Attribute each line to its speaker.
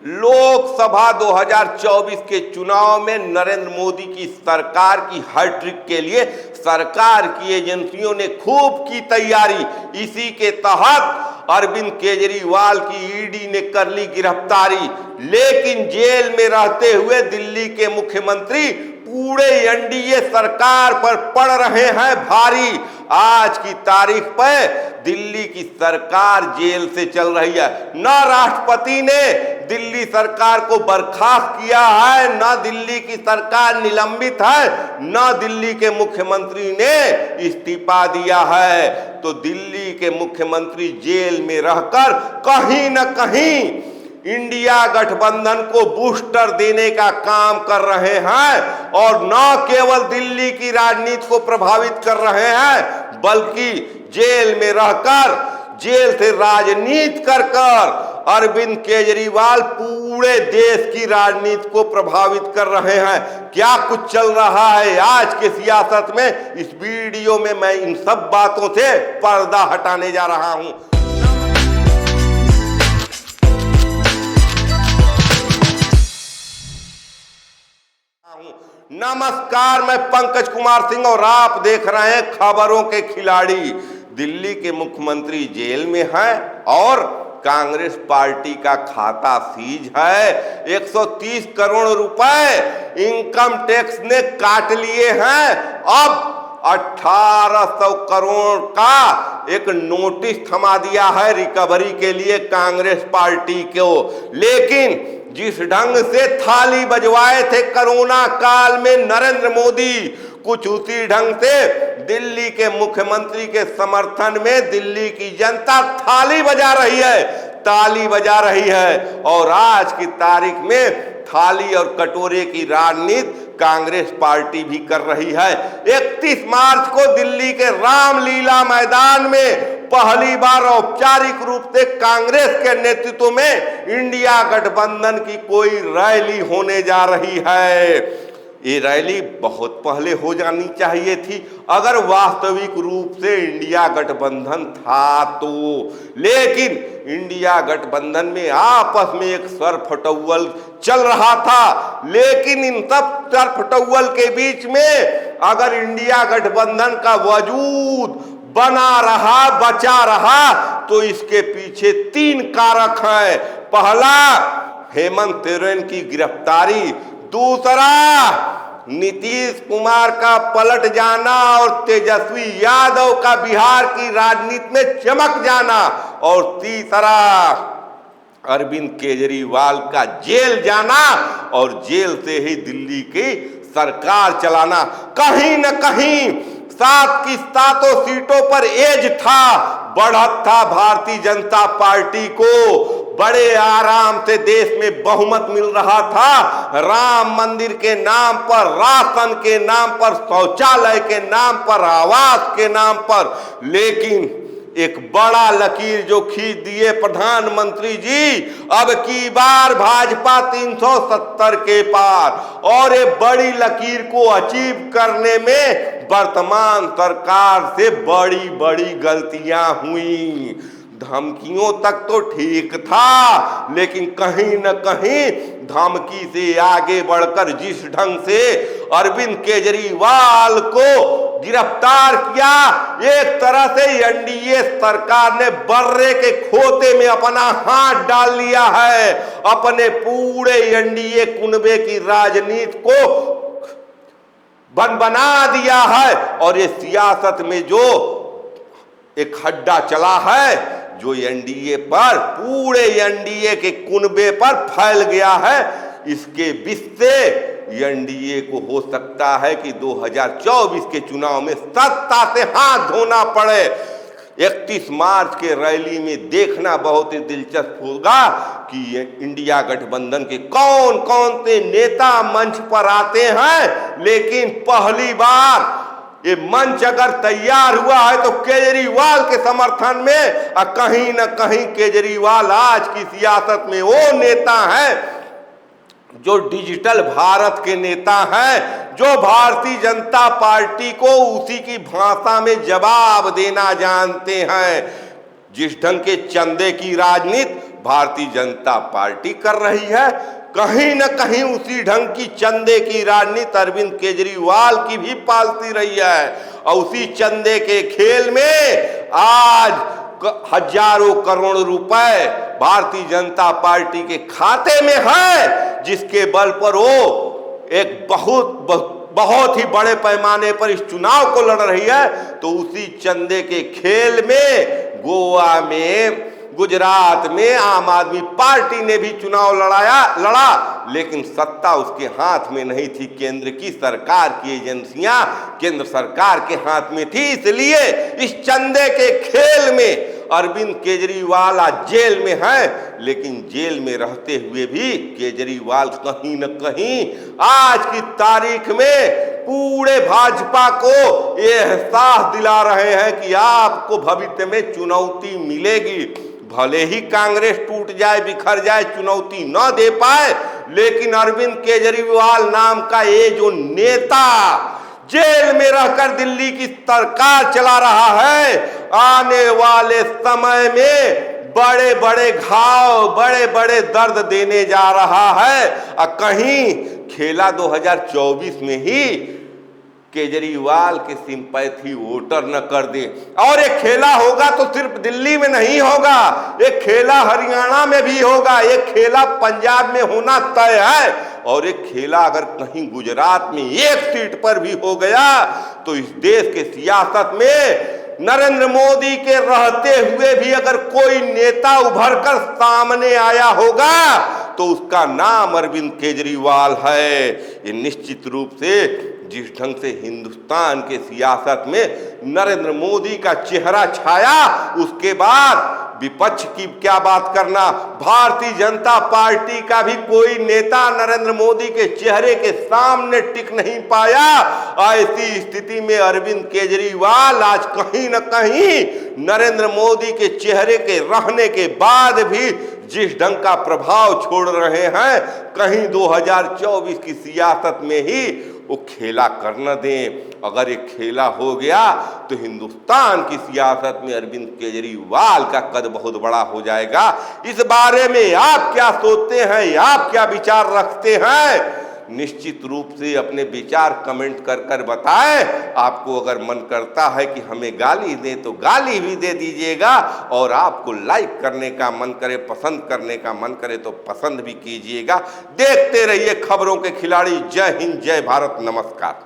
Speaker 1: लोकसभा 2024 के चुनाव में नरेंद्र मोदी की सरकार की हैट्रिक के लिए सरकार की एजेंसियों ने खूब की तैयारी। इसी के तहत अरविंद केजरीवाल की ईडी ने कर ली गिरफ्तारी, लेकिन जेल में रहते हुए दिल्ली के मुख्यमंत्री पूरे एनडीए सरकार पर पड़ रहे हैं भारी। आज की तारीख पर दिल्ली की सरकार जेल से चल रही है। न राष्ट्रपति ने दिल्ली सरकार को बर्खास्त किया है, न दिल्ली की सरकार निलंबित है, न दिल्ली के मुख्यमंत्री ने इस्तीफा दिया है। तो दिल्ली के मुख्यमंत्री जेल में रहकर कहीं न कहीं इंडिया गठबंधन को बूस्टर देने का काम कर रहे हैं और न केवल दिल्ली की राजनीति को प्रभावित कर रहे हैं, बल्कि जेल में रहकर जेल से राजनीति कर अरविंद केजरीवाल पूरे देश की राजनीति को प्रभावित कर रहे हैं। क्या कुछ चल रहा है आज के सियासत में, इस वीडियो में मैं इन सब बातों से पर्दा हटाने जा रहा हूं। नमस्कार, मैं पंकज कुमार सिंह और आप देख रहे हैं खबरों के खिलाड़ी। दिल्ली के मुख्यमंत्री जेल में हैं और कांग्रेस पार्टी का खाता सीज है। 130 करोड़ रुपए इनकम टैक्स ने काट लिए हैं। अब 1800 करोड़ का एक नोटिस थमा दिया है रिकवरी के लिए कांग्रेस पार्टी को। लेकिन जिस ढंग से थाली बजवाए थे कोरोना काल में नरेंद्र मोदी, कुछ उसी ढंग से दिल्ली के मुख्यमंत्री के समर्थन में दिल्ली की जनता थाली बजा रही है, ताली बजा रही है। और आज की तारीख में थाली और कटोरे की राजनीति कांग्रेस पार्टी भी कर रही है। 31 मार्च को दिल्ली के रामलीला मैदान में पहली बार औपचारिक रूप से कांग्रेस के नेतृत्व में इंडिया गठबंधन की कोई रैली होने जा रही है। ये रैली बहुत पहले हो जानी चाहिए थी अगर वास्तविक रूप से इंडिया गठबंधन था तो, लेकिन इंडिया गठबंधन में आपस में एक सरफटौल चल रहा था। लेकिन इन सब सरफटौल के बीच में अगर इंडिया गठबंधन का वजूद बना रहा, बचा रहा, तो इसके पीछे 3 कारक हैं। पहला, हेमंत सोरेन की गिरफ्तारी। दूसरा, नीतीश कुमार का पलट जाना और तेजस्वी यादव का बिहार की राजनीति में चमक जाना। और तीसरा, अरविंद केजरीवाल का जेल जाना और जेल से ही दिल्ली की सरकार चलाना। कहीं न कहीं 7 की 7 सीटों पर एज था, बढ़त था भारतीय जनता पार्टी को। बड़े आराम से देश में बहुमत मिल रहा था। राम मंदिर के नाम पर, राशन के नाम पर, शौचालय के नाम पर, आवास के नाम पर। लेकिन एक बड़ा लकीर जो खींच दिए प्रधानमंत्री जी, अब की बार भाजपा 370 के पार। और ये बड़ी लकीर को अचीव करने में वर्तमान सरकार से बड़ी बड़ी गलतियां हुई। धमकियों तक तो ठीक था, लेकिन कहीं न कहीं धमकी से आगे बढ़कर जिस ढंग से अरविंद केजरीवाल को गिरफ्तार किया, एक तरह से एनडीए सरकार ने बर्रे के खोते में अपना हाथ डाल लिया है। अपने पूरे एनडीए कुनबे की राजनीति को बना दिया है। और ये सियासत में जो एक हड्डा चला है, जो एनडीए पर, पूरे एनडीए के कुनबे पर फैल गया है, इसके विष से एनडीए को हो सकता है कि 2024 के चुनाव में सत्ता से हाथ धोना पड़े। 31 मार्च के रैली में देखना बहुत ही दिलचस्प होगा कि इंडिया गठबंधन के कौन कौन से नेता मंच पर आते हैं। लेकिन पहली बार ये मंच अगर तैयार हुआ है तो केजरीवाल के समर्थन में। कहीं न कहीं केजरीवाल आज की सियासत में वो नेता है जो डिजिटल भारत के नेता हैं, जो भारतीय जनता पार्टी को उसी की भाषा में जवाब देना जानते हैं। जिस ढंग के चंदे की राजनीति भारतीय जनता पार्टी कर रही है। कहीं न कहीं उसी ढंग की चंदे की राजनीति अरविंद केजरीवाल की भी पालती रही है और उसी चंदे के खेल में आज हजारों करोड़ रुपए भारतीय जनता पार्टी के खाते में है, जिसके बल पर वो एक बहुत ही बड़े पैमाने पर इस चुनाव को लड़ रही है। तो उसी चंदे के खेल में गोवा में, गुजरात में आम आदमी पार्टी ने भी चुनाव लड़ा, लेकिन सत्ता उसके हाथ में नहीं थी। केंद्र की सरकार की एजेंसियां केंद्र सरकार के हाथ में थी। इसलिए इस चंदे के खेल में अरविंद केजरीवाल आज जेल में है, लेकिन जेल में रहते हुए भी केजरीवाल कहीं न कहीं आज की तारीख में पूरे भाजपा को यह एहसास दिला रहे हैं कि आपको भविष्य में चुनौती मिलेगी। भले ही कांग्रेस टूट जाए, बिखर जाए, चुनौती न दे पाए, लेकिन अरविंद केजरीवाल नाम का ये जो नेता जेल में रहकर दिल्ली की सरकार चला रहा है, आने वाले समय में बड़े बड़े घाव, बड़े बड़े दर्द देने जा रहा है। और कहीं खेला 2024 में ही केजरीवाल के सिंपैथी वोटर न कर दे। और ये खेला होगा तो सिर्फ दिल्ली में नहीं होगा, ये खेला हरियाणा में भी होगा, ये खेला पंजाब में होना तय है। और ये खेला अगर कहीं गुजरात में एक सीट पर भी हो गया तो इस देश के सियासत में नरेंद्र मोदी के रहते हुए भी अगर कोई नेता उभरकर सामने आया होगा तो उसका नाम अरविंद केजरीवाल है। ये निश्चित रूप से जिस ढंग से हिंदुस्तान के सियासत में नरेंद्र मोदी का चेहरा छाया, उसके बाद विपक्ष की क्या बात करना, भारतीय जनता पार्टी का भी कोई नेता नरेंद्र मोदी के चेहरे के सामने टिक नहीं पाया। ऐसी स्थिति में अरविंद केजरीवाल आज कहीं न कहीं नरेंद्र मोदी के चेहरे के रहने के बाद भी जिस ढंग का प्रभाव छोड़ रहे हैं, कहीं 2024 की सियासत में ही वो खेला कर न दें। अगर ये खेला हो गया तो हिंदुस्तान की सियासत में अरविंद केजरीवाल का कद बहुत बड़ा हो जाएगा। इस बारे में आप क्या सोचते हैं, आप क्या विचार रखते हैं? निश्चित रूप से अपने विचार कमेंट कर बताएं। आपको अगर मन करता है कि हमें गाली दें तो गाली भी दे दीजिएगा, और आपको लाइक करने का मन करे, पसंद करने का मन करे तो पसंद भी कीजिएगा। देखते रहिए खबरों के खिलाड़ी। जय हिंद, जय भारत, नमस्कार।